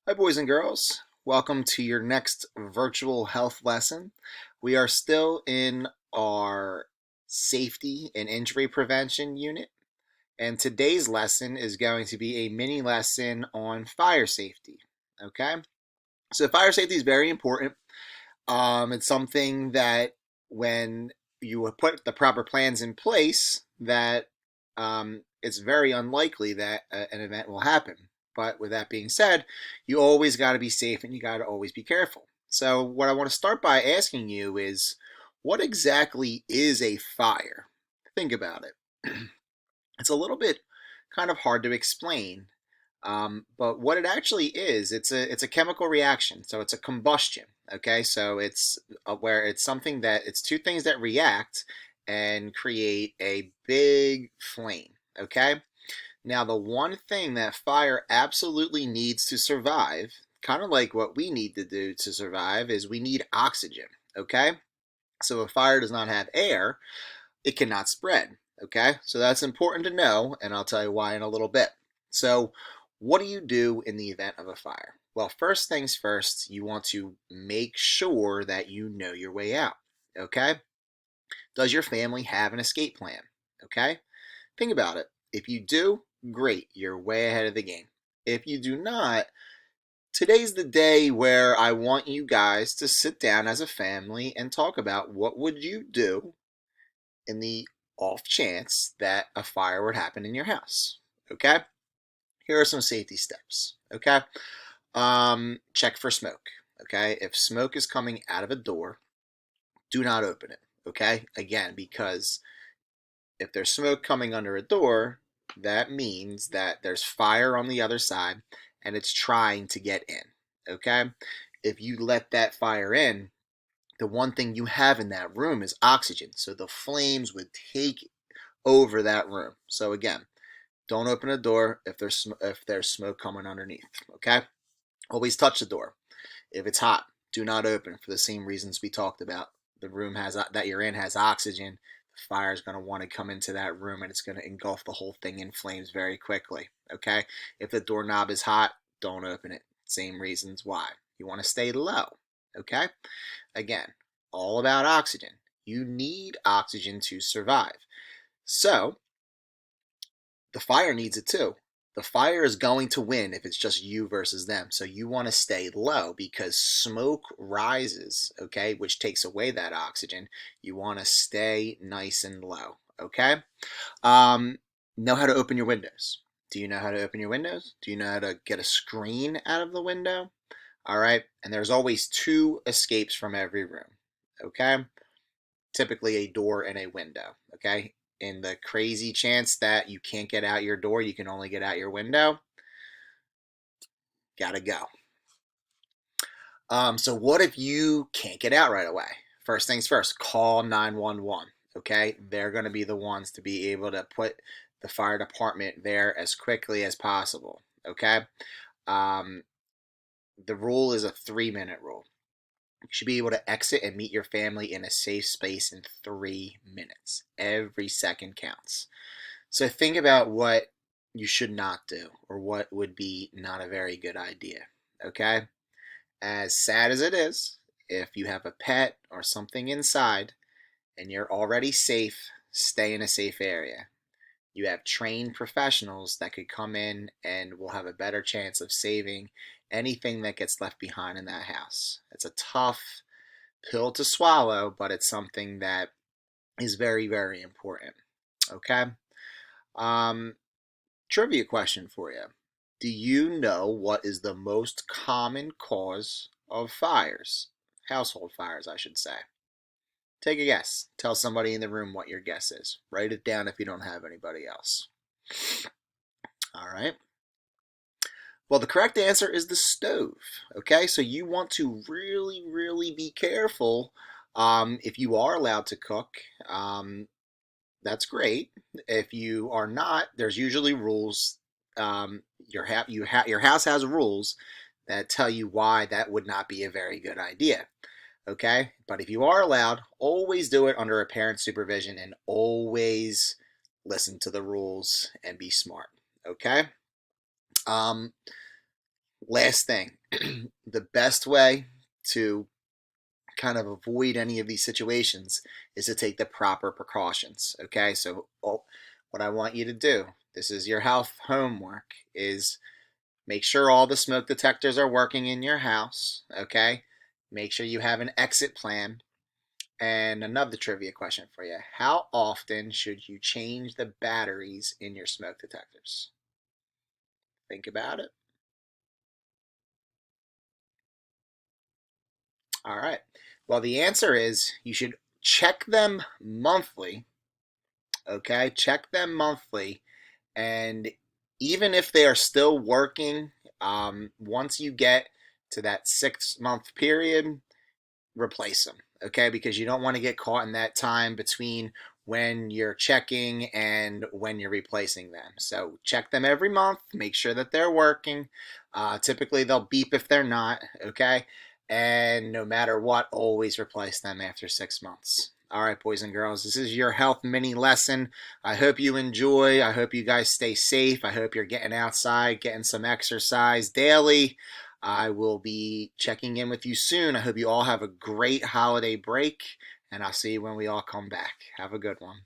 Hi, boys and girls. Welcome to your next virtual health lesson. We are still in our safety and injury prevention unit, and today's lesson is going to be a mini lesson on fire safety. Okay, so fire safety is very important. It's something that when you put the proper plans in place, that it's very unlikely that an event will happen. But with that being said, you always got to be safe and you got to always be careful. So, what I want to start by asking you is, what exactly is a fire? Think about it. It's a little bit kind of hard to explain, but what it actually is, it's a chemical reaction. So it's a combustion. Okay, so it's where it's something that it's two things that react and create a big flame. Okay, now the one thing that fire absolutely needs to survive, kind of like what we need to do to survive, is we need oxygen. Okay, so if fire does not have air, it cannot spread. Okay, so that's important to know, and I'll tell you why in a little bit. So, what do you do in the event of a fire? Well, first things first, you want to make sure that you know your way out. Okay, does your family have an escape plan? Okay, think about it. If you do, great, you're way ahead of the game. If you do not, today's the day where I want you guys to sit down as a family and talk about what would you do in the off chance that a fire would happen in your house. Okay? Here are some safety steps. Okay? Check for smoke. Okay? If smoke is coming out of a door, do not open it. Okay? Again, because if there's smoke coming under a door, that means that there's fire on the other side and it's trying to get in. Okay? If you let that fire in, the one thing you have in that room is oxygen. So the flames would take over that room. So again, don't open a door if there's smoke coming underneath. Okay, always touch the door. If it's hot, do not open for the same reasons we talked about. The room has that you're in has oxygen. The fire is going to want to come into that room and it's going to engulf the whole thing in flames very quickly. Okay, if the doorknob is hot, don't open it. Same reasons why. You want to stay low. Okay, again, all about oxygen. You need oxygen to survive. So the fire needs it too. The fire is going to win if it's just you versus them. So you want to stay low because smoke rises, okay, which takes away that oxygen. You want to stay nice and low, okay? Um, know how to open your windows. Do you know how to open your windows? Do you know how to get a screen out of the window? All right, and there's always two escapes from every room, okay? Typically a door and a window, okay? In the crazy chance that you can't get out your door, you can only get out your window, gotta go. So what if you can't get out right away? First things first, call 911, okay? They're going to be the ones to be able to put the fire department there as quickly as possible, okay? Um, the rule is a 3-minute rule. You should be able to exit and meet your family in a safe space in 3 minutes. Every second counts. So think about what you should not do or what would be not a very good idea. Okay? As sad as it is, if you have a pet or something inside and you're already safe, stay in a safe area. You have trained professionals that could come in and will have a better chance of saving anything that gets left behind in that house. It's a tough pill to swallow, but it's something that is very, very important. Okay? Um, Trivia question for you. Do you know what is the most common cause of fires? Household fires, I should say. Take a guess. Tell somebody in the room what your guess is. Write it down if you don't have anybody else. All right. Well, the correct answer is the stove. Okay, so you want to really, really be careful if you are allowed to cook. That's great. If you are not, there's usually rules. Your house has rules that tell you why that would not be a very good idea. Okay, but if you are allowed, always do it under a parent's supervision and always listen to the rules and be smart. Okay. Um, Last thing, the best way to kind of avoid any of these situations is to take the proper precautions. Okay, so what I want you to do, this is your health homework, is make sure all the smoke detectors are working in your house. Okay, make sure you have an exit plan. And another trivia question for you: how often should you change the batteries in your smoke detectors? Think about it. All right. Well, the answer is you should check them monthly. Okay, check them monthly. And even if they are still working, once you get to that 6 month period, replace them. Okay, because you don't want to get caught in that time between when you're checking and when you're replacing them. So check them every month, make sure that they're working. Typically, they'll beep if they're not. Okay, and no matter what, always replace them after 6 months. All right, boys and girls, this is your health mini lesson. I hope you enjoy. I hope you guys stay safe. I hope you're getting outside, getting some exercise daily. I will be checking in with you soon. I hope you all have a great holiday break, and I'll see you when we all come back. Have a good one.